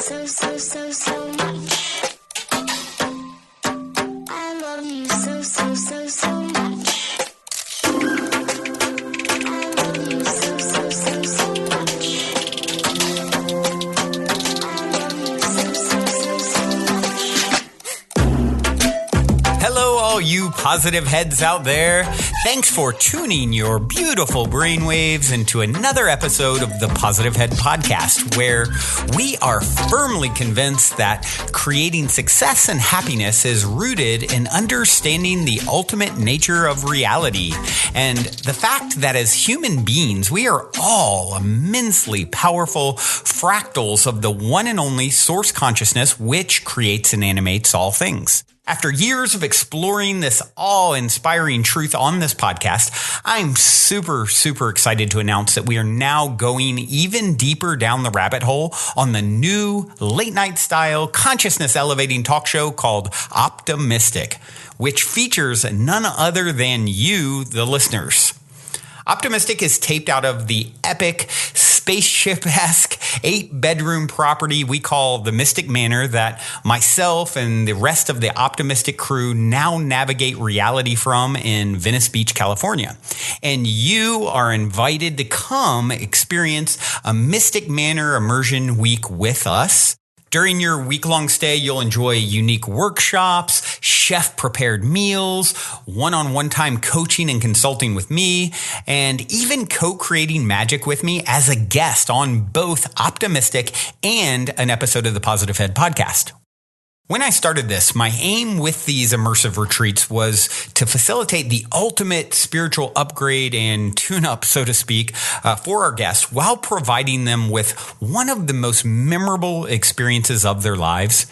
so much. I love you so much. I love you so much. I love you so much. Hello, all you positive heads out there. Thanks for tuning your beautiful brainwaves into another episode of the Positive Head Podcast, where we are firmly convinced that creating success and happiness is rooted in understanding the ultimate nature of reality and the fact that as human beings, we are all immensely powerful fractals of the one and only source consciousness which creates and animates all things. After years of exploring this awe-inspiring truth on this podcast, I'm super excited to announce that we are now going even deeper down the rabbit hole on the new late-night style consciousness-elevating talk show called Optimistic, which features none other than you, the listeners. Optimistic is taped out of the epic, spaceship-esque 8-bedroom property we call the Mystic Manor that myself and the rest of the Optimistic crew now navigate reality from in Venice Beach, California. And you are invited to come experience a Mystic Manor immersion week with us. During your week-long stay, you'll enjoy unique workshops, chef-prepared meals, one-on-one time coaching and consulting with me, and even co-creating magic with me as a guest on both Optimistic and an episode of the Positive Head podcast. When I started this, my aim with these immersive retreats was to facilitate the ultimate spiritual upgrade and tune-up, so to speak, for our guests while providing them with one of the most memorable experiences of their lives.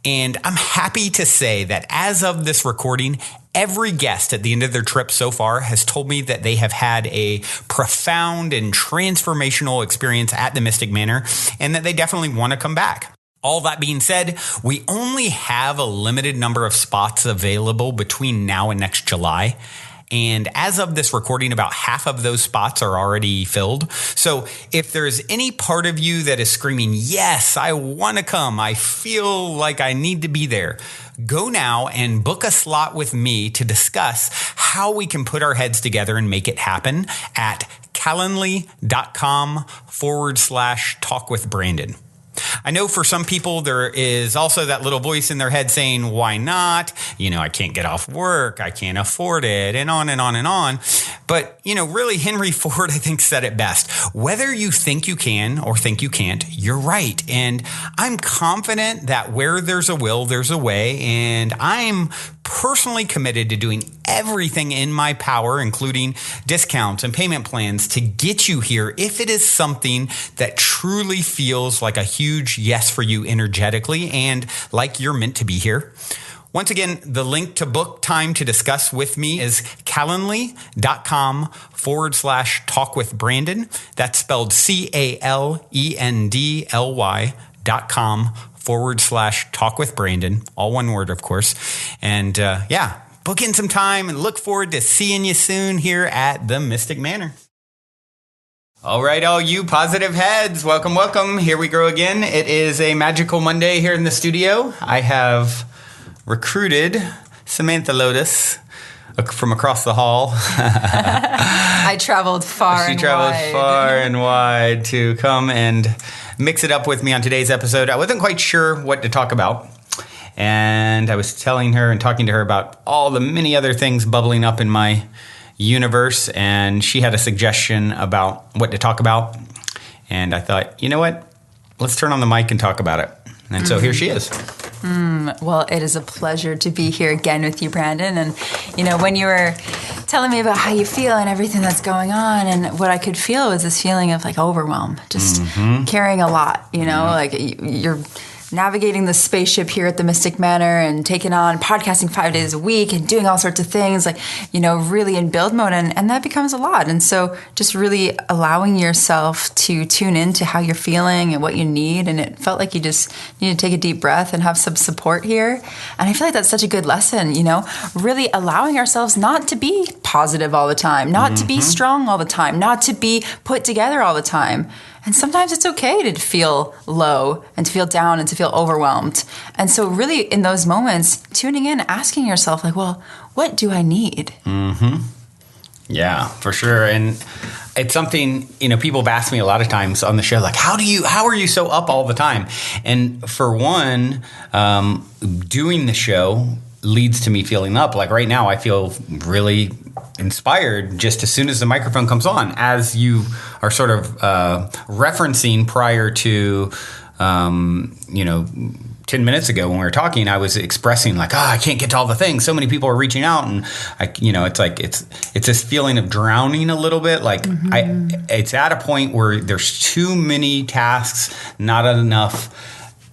And I'm happy to say that as of this recording, every guest at the end of their trip so far has told me that they have had a profound and transformational experience at the Mystic Manor and that they definitely want to come back. All that being said, we only have a limited number of spots available between now and next July. And as of this recording, about half of those spots are already filled. So if there's any part of you that is screaming, yes, I want to come, I feel like I need to be there, go now and book a slot with me to discuss how we can put our heads together and make it happen at calendly.com/talkwithbrandon. I know for some people, there is also that little voice in their head saying, why not? I can't get off work. I can't afford it, and on and on and on. But, really, Henry Ford, I think, said it best. Whether you think you can or think you can't, you're right. And I'm confident that where there's a will, there's a way. And I'm personally committed to doing everything in my power, including discounts and payment plans, to get you here if it is something that truly feels like a huge yes for you energetically and like you're meant to be here. Once again, the link to book time to discuss with me is calendly.com/talkwithbrandon. That's spelled calendly.com/talkwithbrandon. All one word, of course. And book in some time and look forward to seeing you soon here at the Mystic Manor. All right, all you positive heads, welcome. Here we go again. It is a magical Monday here in the studio. I have recruited Samantha Lotus from across the hall. I traveled far and wide to come and mix it up with me on today's episode. I wasn't quite sure what to talk about. And I was telling her and talking to her about all the many other things bubbling up in my universe. And she had a suggestion about what to talk about. And I thought, you know what? Let's turn on the mic and talk about it. And so here she is. Well, it is a pleasure to be here again with you, Brandon. And, when you were telling me about how you feel and everything that's going on, and what I could feel was this feeling of like overwhelm, just carrying a lot, like you're navigating the spaceship here at the Mystic Manor and taking on podcasting 5 days a week and doing all sorts of things like, really in build mode. And that becomes a lot. And so just really allowing yourself to tune into how you're feeling and what you need. And it felt like you just need to take a deep breath and have some support here. And I feel like that's such a good lesson, really allowing ourselves not to be positive all the time, not to be strong all the time, not to be put together all the time. And sometimes it's okay to feel low and to feel down and to feel overwhelmed. And so really in those moments, tuning in, asking yourself like, well, what do I need? Yeah, for sure. And it's something, people have asked me a lot of times on the show, like, how are you so up all the time? And for one, doing the show leads to me feeling up. Like right now, I feel really inspired just as soon as the microphone comes on, as you are sort of referencing prior to, 10 minutes ago when we were talking, I was expressing like, I can't get to all the things. So many people are reaching out, and it's like, it's this feeling of drowning a little bit. Like it's at a point where there's too many tasks, not enough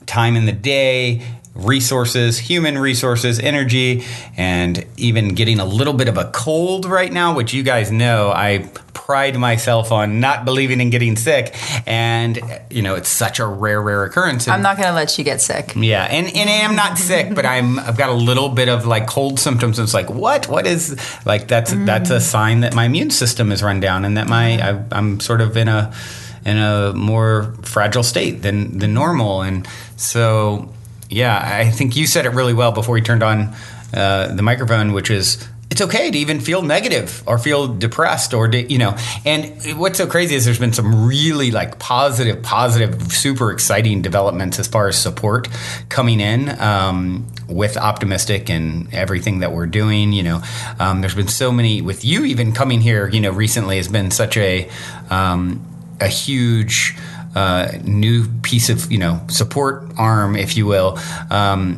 time in the day, resources, human resources, energy, and even getting a little bit of a cold right now, which you guys know I pride myself on not believing in getting sick. And, it's such a rare occurrence. And, I'm not going to let you get sick. Yeah. And I am not sick, but I've got a little bit of like cold symptoms. And it's like, what is like, that's a sign that my immune system is run down and that I'm sort of in a more fragile state than normal. And so, yeah, I think you said it really well before we turned on the microphone, which is it's okay to even feel negative or feel depressed and what's so crazy is there's been some really like positive, super exciting developments as far as support coming in with Optimistic and everything that we're doing. There's been so many with you even coming here, recently has been such a huge new piece of support arm, if you will.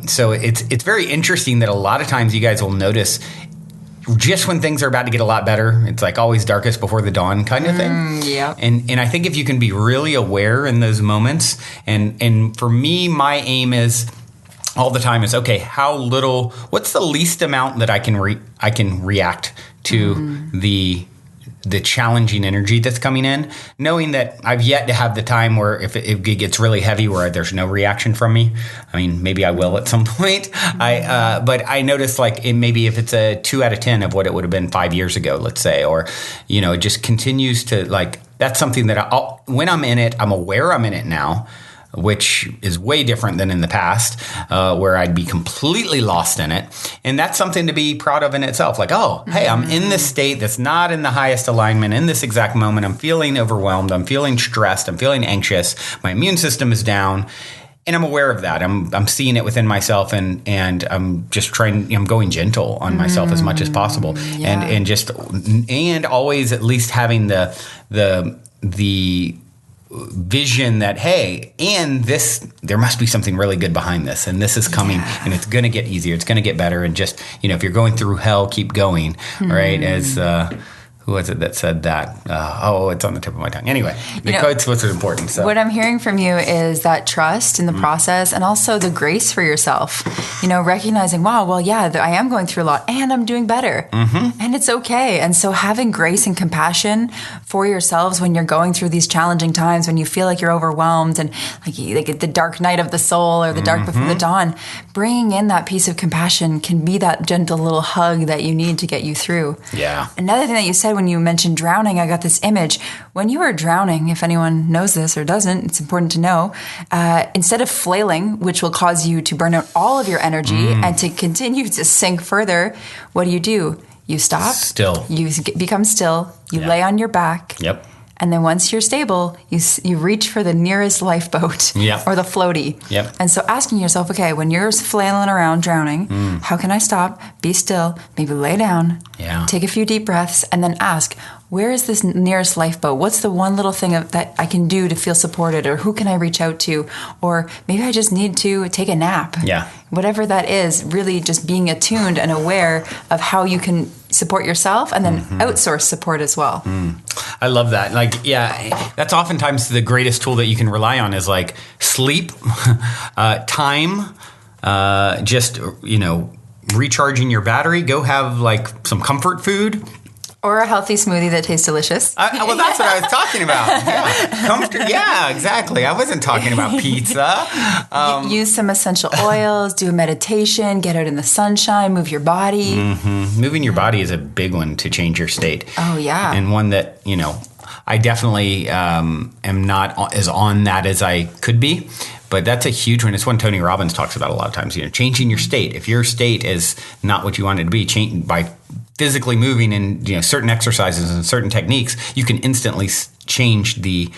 So it's very interesting that a lot of times you guys will notice just when things are about to get a lot better, it's like always darkest before the dawn kind of thing. Yeah. And I think if you can be really aware in those moments, and for me, my aim is all the time is, okay, what's the least amount that I can react to the challenging energy that's coming in, knowing that I've yet to have the time where if it gets really heavy where there's no reaction from me. I mean, maybe I will at some point. But I noticed like maybe if it's a 2 out of 10 of what it would have been 5 years ago, let's say, or, it just continues to like, that's something that when I'm in it, I'm aware I'm in it now, which is way different than in the past, where I'd be completely lost in it. And that's something to be proud of in itself. Like, hey, I'm in this state that's not in the highest alignment in this exact moment. I'm feeling overwhelmed. I'm feeling stressed. I'm feeling anxious. My immune system is down. And I'm aware of that. I'm seeing it within myself, and I'm just I'm going gentle on myself as much as possible. Yeah. And always at least having the vision that, hey, and there must be something really good behind this, and this is coming, and it's going to get easier, it's going to get better, and just, if you're going through hell, keep going, right? As who was it that said that? It's on the tip of my tongue. Anyway, the code's what's important. So. What I'm hearing from you is that trust in the process, and also the grace for yourself. Recognizing, wow, well, yeah, I am going through a lot, and I'm doing better, and it's okay. And so having grace and compassion for yourselves when you're going through these challenging times, when you feel like you're overwhelmed, and like the dark night of the soul or the dark before the dawn, bringing in that piece of compassion can be that gentle little hug that you need to get you through. Yeah. Another thing that you said when you mentioned drowning, I got this image. When you are drowning, if anyone knows this or doesn't, it's important to know, instead of flailing, which will cause you to burn out all of your energy and to continue to sink further, what do? You stop. Still. You become still. You lay on your back. Yep. And then once you're stable, you reach for the nearest lifeboat or the floaty. Yep. And so asking yourself, okay, when you're flailing around drowning, how can I stop, be still, maybe lay down, take a few deep breaths, and then ask, where is this nearest lifeboat? What's the one little thing that I can do to feel supported? Or who can I reach out to? Or maybe I just need to take a nap. Yeah. Whatever that is, really just being attuned and aware of how you can support yourself and then outsource support as well. I love that. Like, that's oftentimes the greatest tool that you can rely on is like sleep, time, just, recharging your battery. Go have like some comfort food. Or a healthy smoothie that tastes delicious. Well, that's what I was talking about. Yeah, exactly. I wasn't talking about pizza. Use some essential oils, do a meditation, get out in the sunshine, move your body. Moving your body is a big one to change your state. Oh, yeah. And one that, I definitely am not as on that as I could be. But that's a huge one. It's one Tony Robbins talks about a lot of times. Changing your state. If your state is not what you want it to be, by physically moving and certain exercises and certain techniques, you can instantly change the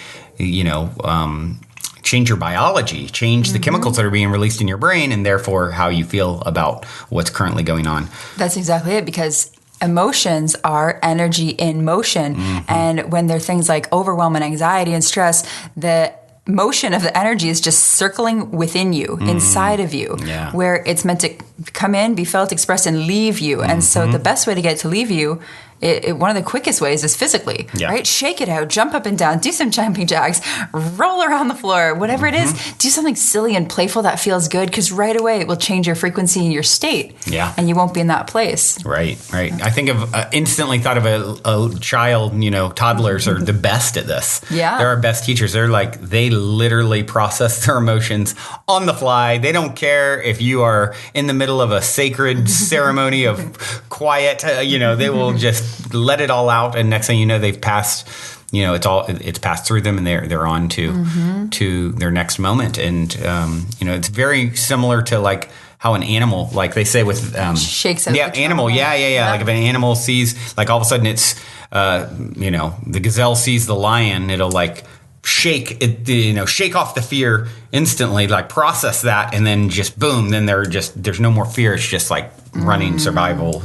change your biology, change the chemicals that are being released in your brain, and therefore how you feel about what's currently going on. That's exactly it, because emotions are energy in motion. And when there are things like overwhelm and anxiety and stress, the motion of the energy is just circling within you, inside of you, where it's meant to come in, be felt, expressed, and leave you. And so the best way to get it to leave you, one of the quickest ways is physically, right? Shake it out, jump up and down, do some jumping jacks, roll around the floor, whatever it is. Do something silly and playful that feels good, because right away it will change your frequency and your state. Yeah. And you won't be in that place. Right. I think instantly thought of a child, toddlers are the best at this. Yeah. They're our best teachers. They literally process their emotions on the fly. They don't care if you are in the middle of a sacred ceremony of quiet, they will just let it all out, and next thing you know, they've passed. It's passed through them, and they're on to their next moment. And it's very similar to like how an animal, like they say with shakes out. Yeah, animal. Yeah. Like if an animal sees, like all of a sudden it's the gazelle sees the lion, it'll like shake it, shake off the fear instantly, like process that, and then just boom, then there's no more fear. It's just like running survival,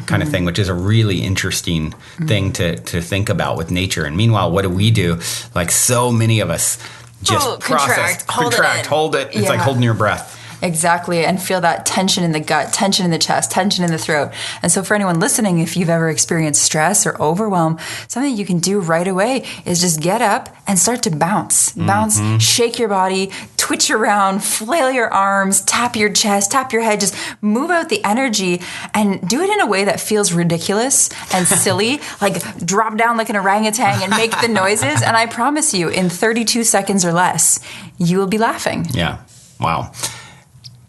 kind of thing, which is a really interesting thing to think about with nature. And meanwhile, what do? Like so many of us just process, contract, hold it. It's like holding your breath. Exactly. And feel that tension in the gut, tension in the chest, tension in the throat. And so for anyone listening, if you've ever experienced stress or overwhelm, something you can do right away is just get up and start to bounce. Bounce, shake your body, twitch around, flail your arms, tap your chest, tap your head, just move out the energy and do it in a way that feels ridiculous and silly, like drop down like an orangutan and make the noises. And I promise you, in 32 seconds or less, you will be laughing. Yeah. Wow.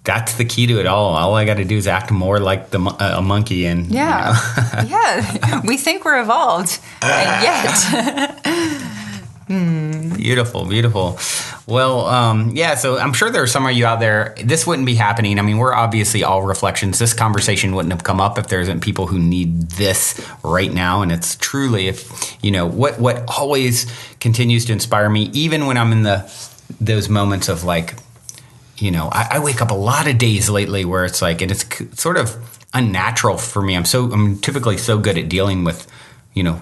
That's the key to it all. All I got to do is act more like a monkey, and yeah, we think we're evolved, and yet. Beautiful. Well, so I'm sure there are some of you out there, this wouldn't be happening. I mean, we're obviously all reflections. This conversation wouldn't have come up if there isn't people who need this right now. And it's truly, what always continues to inspire me, even when I'm in those moments of like, I wake up a lot of days lately where it's like, and it's sort of unnatural for me. I'm typically so good at dealing with,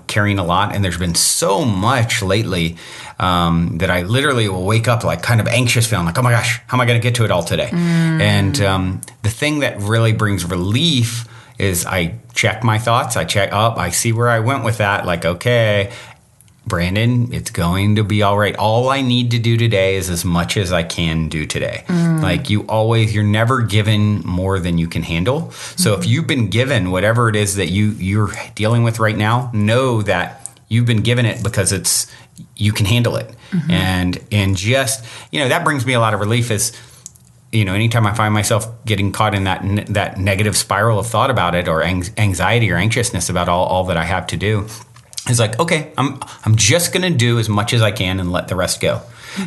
carrying a lot. And there's been so much lately that I literally will wake up like kind of anxious, feeling like, oh my gosh, how am I going to get to it all today? And the thing that really brings relief is I check my thoughts. I see where I went with that. Like, okay, Brandon, it's going to be all right. All I need to do today is as much as I can do today. Like you're never given more than you can handle. So if you've been given whatever it is that you're dealing with right now, know that you've been given it because you can handle it. And just, that brings me a lot of relief is, anytime I find myself getting caught in that negative spiral of thought about it, or anxiety or anxiousness about all that I have to do, it's like, okay, I'm just going to do as much as I can and let the rest go.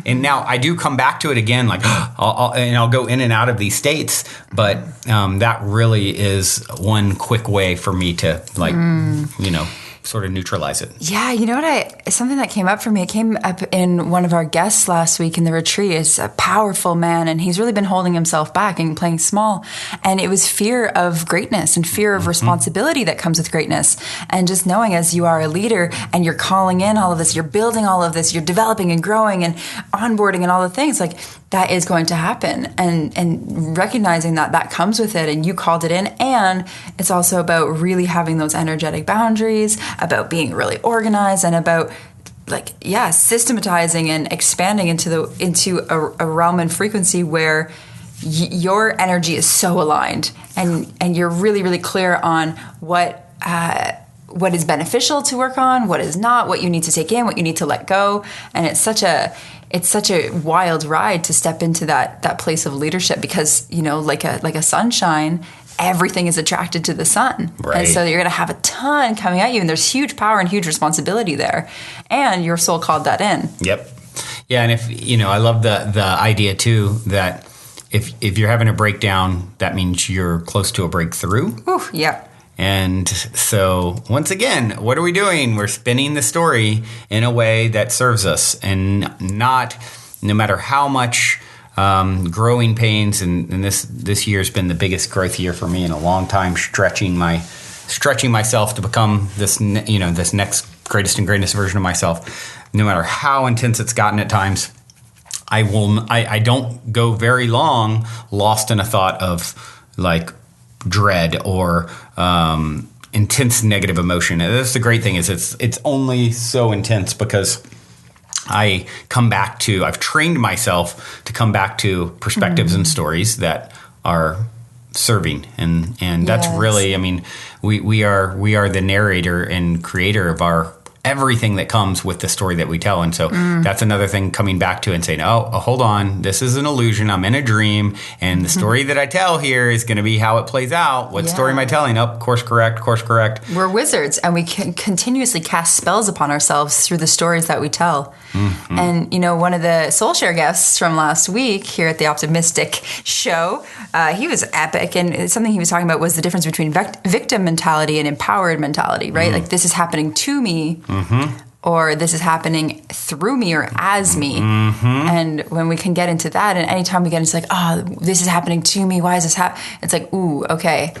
And now I do come back to it again, like, I'll go in and out of these states. But that really is one quick way for me to, like, sort of neutralize it. Yeah, something that came up for me, it came up in one of our guests last week in the retreat, is a powerful man, and he's really been holding himself back and playing small. And it was fear of greatness and fear of responsibility that comes with greatness. And just knowing as you are a leader and you're calling in all of this, you're building all of this, you're developing and growing and onboarding and all the things, like that is going to happen. And recognizing that comes with it, and you called it in. And it's also about really having those energetic boundaries, about being really organized, and about systematizing and expanding into a realm and frequency where your energy is so aligned, and you're really, really clear on what is beneficial to work on, what is not, what you need to take in, what you need to let go. And it's such a wild ride to step into that place of leadership, because like a sunshine, everything is attracted to the sun. Right. And so you're going to have a ton coming at you, and there's huge power and huge responsibility there. And your soul called that in. Yep. Yeah, and if I love the idea too that if you're having a breakdown, that means you're close to a breakthrough. Ooh, yeah. And so once again, what are we doing? We're spinning the story in a way that serves us, and not, no matter how much growing pains, and this year's been the biggest growth year for me in a long time, stretching myself to become this this next greatest and greatest version of myself. No matter how intense it's gotten at times, I don't go very long lost in a thought of like dread or intense negative emotion. And that's the great thing, is it's only so intense because I've trained myself to come back to perspectives and stories that are serving, and that's really, I mean, we are the narrator and creator of our everything that comes with the story that we tell. And so that's another thing, coming back to and saying, oh, hold on, this is an illusion. I'm in a dream. And the story that I tell here is going to be how it plays out. What story am I telling? Oh, course correct. We're wizards, and we can continuously cast spells upon ourselves through the stories that we tell. Mm-hmm. And, one of the Soul Share guests from last week here at the Optimistic Show, he was epic. And something he was talking about was the difference between victim mentality and empowered mentality, right? Like, this is happening to me. Mm-hmm. Or this is happening through me or as me. Mm-hmm. And when we can get into that, and anytime we get into like, oh, this is happening to me, why is this happening? It's like, ooh, okay,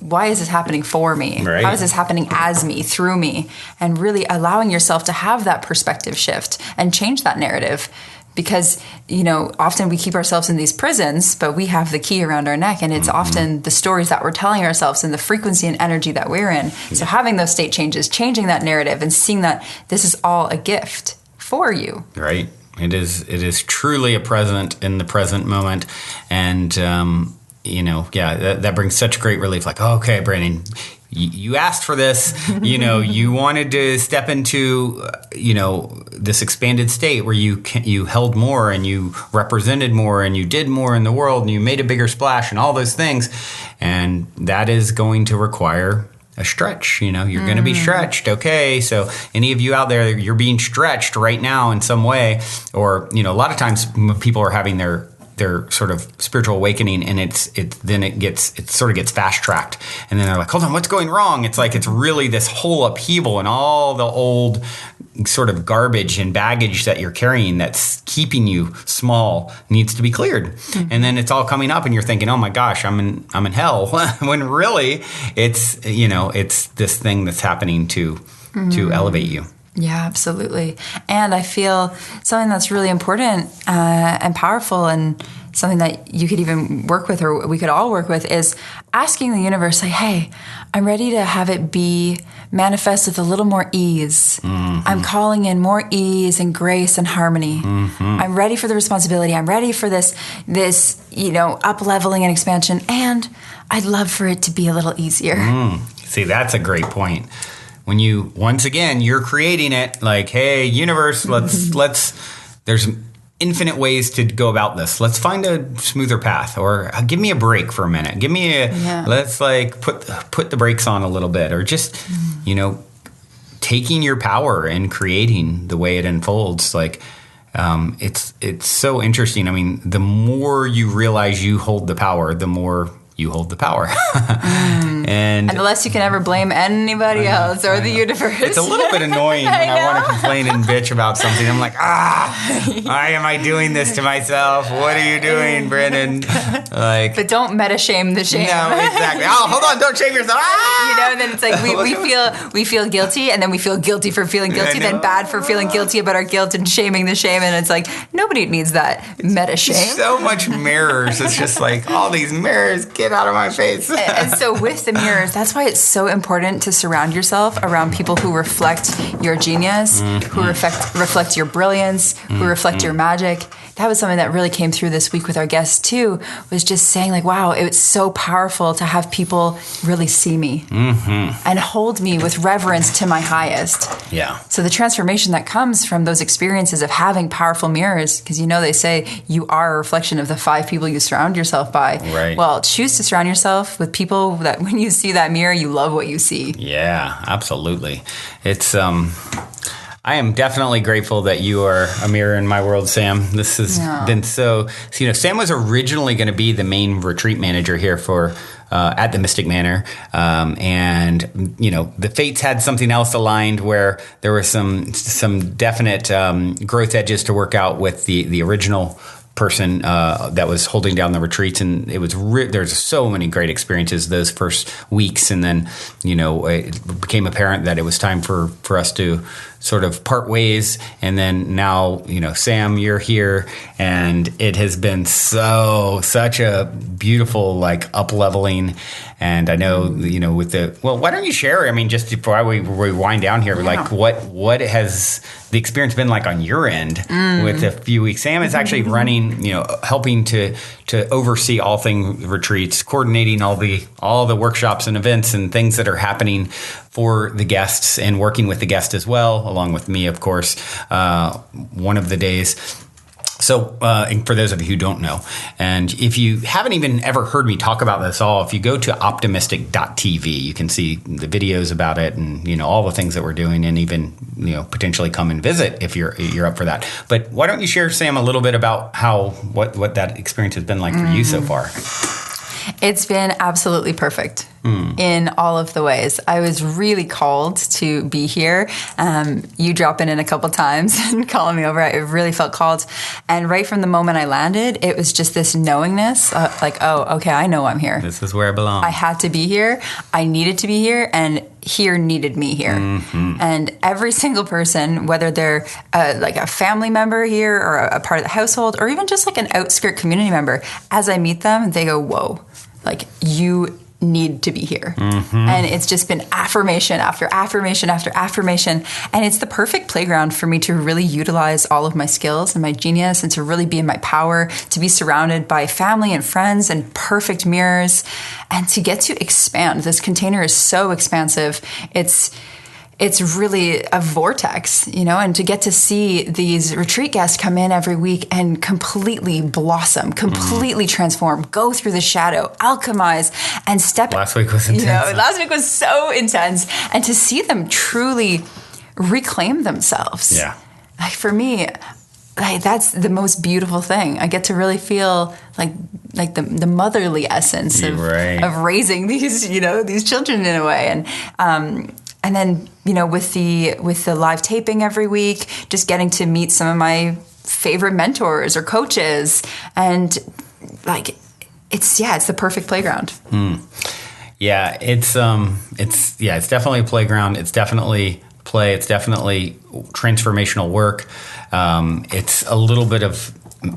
why is this happening for me? Right. How is this happening as me, through me? And really allowing yourself to have that perspective shift and change that narrative. Because, often we keep ourselves in these prisons, but we have the key around our neck, and it's often the stories that we're telling ourselves and the frequency and energy that we're in. So having those state changes, changing that narrative, and seeing that this is all a gift for you. Right. It is truly a present in the present moment. And, that brings such great relief. Like, oh, okay, Brandon, you asked for this, you wanted to step into, this expanded state where you held more and you represented more and you did more in the world and you made a bigger splash and all those things. And that is going to require a stretch. You're going to be stretched. Okay. So any of you out there, you're being stretched right now in some way, or, a lot of times people are having their sort of spiritual awakening, and it sort of gets fast tracked, and then they're like, hold on, what's going wrong? It's like, it's really this whole upheaval, and all the old sort of garbage and baggage that you're carrying that's keeping you small needs to be cleared. Mm-hmm. And then it's all coming up, and you're thinking, oh my gosh, I'm in hell, when really it's this thing that's happening to elevate you. Yeah, absolutely. And I feel something that's really important and powerful, and something that you could even work with, or we could all work with, is asking the universe, like, hey, I'm ready to have it be manifest with a little more ease. Mm-hmm. I'm calling in more ease and grace and harmony. Mm-hmm. I'm ready for the responsibility. I'm ready for this up-leveling and expansion. And I'd love for it to be a little easier. See, that's a great point. When you're creating it, like, hey, universe, there's infinite ways to go about this. Let's find a smoother path, or give me a break for a minute. Let's like put the brakes on a little bit, or just, taking your power and creating the way it unfolds. Like, it's so interesting. I mean, the more you realize you hold the power, the more you hold the power. And the less you can ever blame anybody else or the universe. It's a little bit annoying when I want to complain and bitch about something. I'm like, why am I doing this to myself? What are you doing, Brandon? But don't meta shame the shame. No, exactly. Oh, hold on, don't shame yourself. And then it's like we feel guilty, and then we feel guilty for feeling guilty, then bad for feeling guilty about our guilt and shaming the shame. And it's like, nobody needs that meta shame. So much mirrors. It's just like, all these mirrors, get out of my face. And so with the mirrors, that's why it's so important to surround yourself around people who reflect your genius, who reflect your brilliance, who reflect your magic, that was something that really came through this week with our guests too, was just saying like, wow, it's so powerful to have people really see me and hold me with reverence to my highest. Yeah. So the transformation that comes from those experiences of having powerful mirrors, because they say you are a reflection of the 5 people you surround yourself by. Right. Well, choose to surround yourself with people that when you see that mirror, you love what you see. Yeah, absolutely. It's I am definitely grateful that you are a mirror in my world, Sam. This has been so. Sam was originally going to be the main retreat manager here for at the Mystic Manor, and the fates had something else aligned where there were some definite growth edges to work out with the original person that was holding down the retreats, and it was there's so many great experiences those first weeks, and then it became apparent that it was time for us to sort of part ways. And then now Sam, you're here, and it has been such a beautiful like up leveling. And I know with why don't you share, just before we wind down here, like what has the experience been like on your end with a few weeks? Sam is actually running, helping to oversee all things retreats, coordinating all the workshops and events and things that are happening for the guests, and working with the guest as well, along with me, of course, one of the days. So and for those of you who don't know, and if you haven't even ever heard me talk about this all, if you go to optimistic.tv, you can see the videos about it and, all the things that we're doing, and even, potentially come and visit if you're up for that. But why don't you share, Sam, a little bit about what that experience has been like for you so far? It's been absolutely perfect in all of the ways. I was really called to be here. You dropping in a couple times and calling me over. I really felt called. And right from the moment I landed, it was just this knowingness, like, oh, okay, I know I'm here. This is where I belong. I had to be here. I needed to be here. And here needed me here. And every single person, whether they're like a family member here or a part of the household, or even just like an outskirt community member, as I meet them, they go, whoa, like you need to be here. And it's just been affirmation after affirmation after affirmation. And it's the perfect playground for me to really utilize all of my skills and my genius, and to really be in my power, to be surrounded by family and friends and perfect mirrors, and to get to expand. This container is so expansive. It's really a vortex, and to get to see these retreat guests come in every week and completely blossom, completely transform, go through the shadow, alchemize, and step. Last week was intense. Last week was so intense. And to see them truly reclaim themselves. Yeah. Like for me, that's the most beautiful thing. I get to really feel like the motherly essence of raising these, these children in a way. And then, with the live taping every week, just getting to meet some of my favorite mentors or coaches, and it's the perfect playground. Yeah, it's definitely a playground. It's definitely play. It's definitely transformational work. It's a little bit of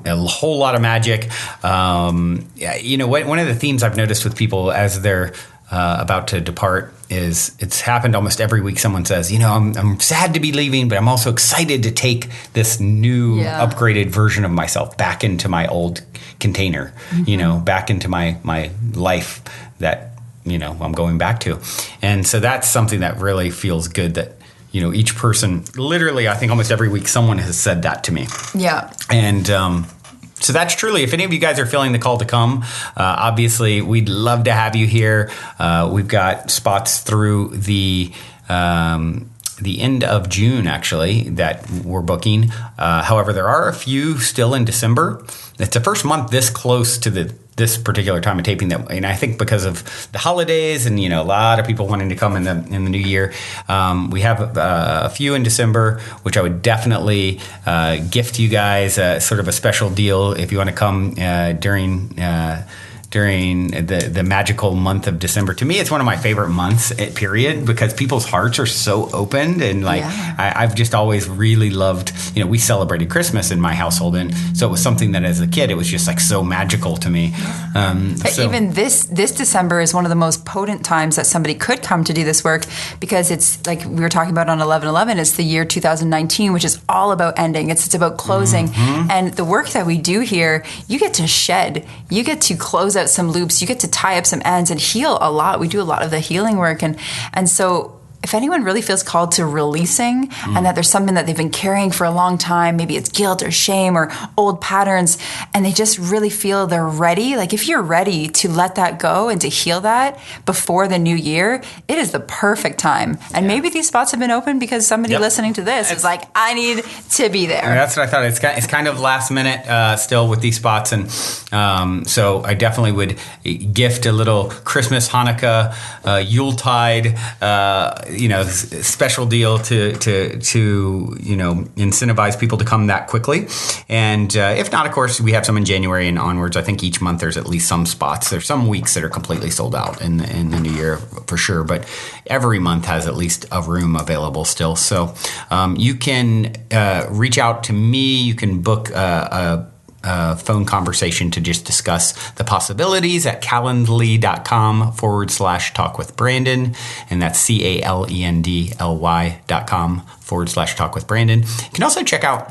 a whole lot of magic. One of the themes I've noticed with people as they're about to depart is it's happened almost every week. Someone says, I'm sad to be leaving, but I'm also excited to take this new upgraded version of myself back into my old container, back into my life that, I'm going back to. And so that's something that really feels good that, each person, literally, I think almost every week someone has said that to me. Yeah. And, so that's truly, if any of you guys are feeling the call to come, obviously we'd love to have you here. We've got spots through the end of June, actually, that we're booking. However, there are a few still in December. It's the first month this close to this particular time of taping that, and I think because of the holidays and a lot of people wanting to come in the new year, we have a few in December, which I would definitely gift you guys sort of a special deal if you want to come during the magical month of December. To me, it's one of my favorite months, period, because people's hearts are so opened. And like, I've just always really loved, we celebrated Christmas in my household. And so it was something that as a kid, it was just like so magical to me. Even this December is one of the most potent times that somebody could come to do this work, because it's like we were talking about on 11/11, it's the year 2019, which is all about ending. It's about closing. And the work that we do here, you get to shed, you get to close out some loops, you get to tie up some ends and heal a lot. We do a lot of the healing work. And so if anyone really feels called to releasing and that there's something that they've been carrying for a long time, maybe it's guilt or shame or old patterns, and they just really feel they're ready, like if you're ready to let that go and to heal that before the new year, it is the perfect time. And maybe these spots have been open because somebody listening to this is like, I need to be there. That's what I thought. It's kind of last minute still with these spots. And so I definitely would gift a little Christmas, Hanukkah, Yuletide, special deal to incentivize people to come that quickly. And if not, of course, we have some in January and onwards. I think each month there's at least some spots. There's some weeks that are completely sold out in the new year for sure. But every month has at least a room available still. So you can reach out to me. You can book a phone conversation to just discuss the possibilities at calendly.com/talk with Brandon. And that's calendly.com/talk with Brandon. You can also check out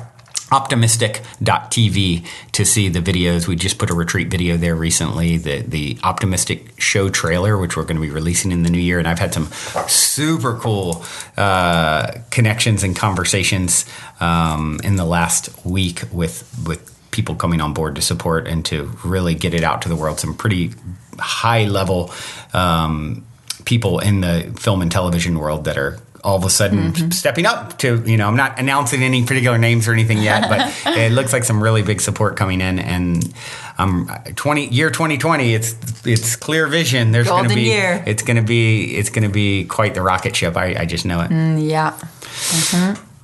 optimistic.tv to see the videos. We just put a retreat video there recently, the Optimistic show trailer, which we're going to be releasing in the new year. And I've had some super cool connections and conversations in the last week with people coming on board to support and to really get it out to the world. Some pretty high level people in the film and television world that are all of a sudden stepping up to, I'm not announcing any particular names or anything yet, but it looks like some really big support coming in. And year 2020, it's clear vision. There's going to be, year. It's going to be quite the rocket ship. I just know it. Yeah.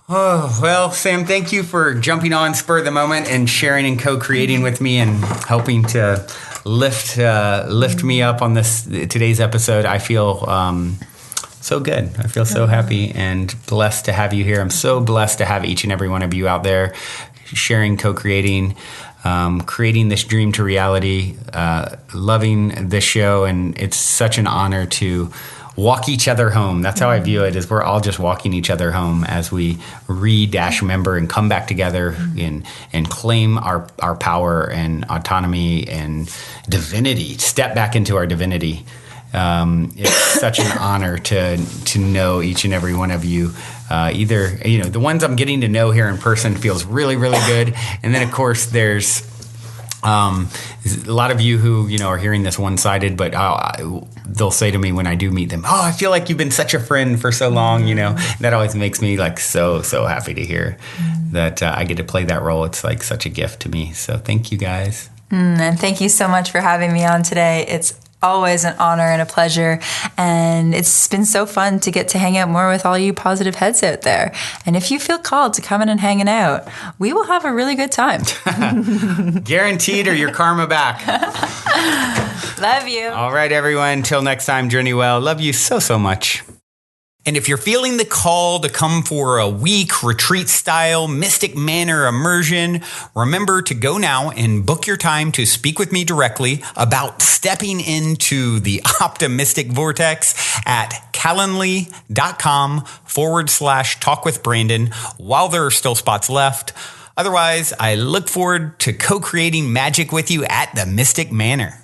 Oh, well, Sam, thank you for jumping on spur of the moment and sharing and co-creating with me and helping to lift me up on today's episode. I feel so good. I feel so happy and blessed to have you here. I'm so blessed to have each and every one of you out there sharing, co-creating, creating this dream to reality, loving this show. And it's such an honor to walk each other home. That's how I view it, is we're all just walking each other home as we remember and come back together and claim our power and autonomy and divinity, step back into our divinity. It's such an honor to know each and every one of you. Either, the ones I'm getting to know here in person feels really, really good. And then, of course, there's a lot of you who, are hearing this one-sided, but they'll say to me when I do meet them, I feel like you've been such a friend for so long, That always makes me like so happy to hear that I get to play that role. It's like such a gift to me. So thank you guys. And thank you so much for having me on today. It's always an honor and a pleasure. And it's been so fun to get to hang out more with all you positive heads out there. And if you feel called to come in and hanging out, we will have a really good time. Guaranteed, or your karma back. Love you. All right, everyone. Till next time, journey well. Love you so much. And if you're feeling the call to come for a week retreat-style Mystic Manor immersion, remember to go now and book your time to speak with me directly about stepping into the optimistic vortex at calendly.com/talk with Brandon while there are still spots left. Otherwise, I look forward to co-creating magic with you at the Mystic Manor.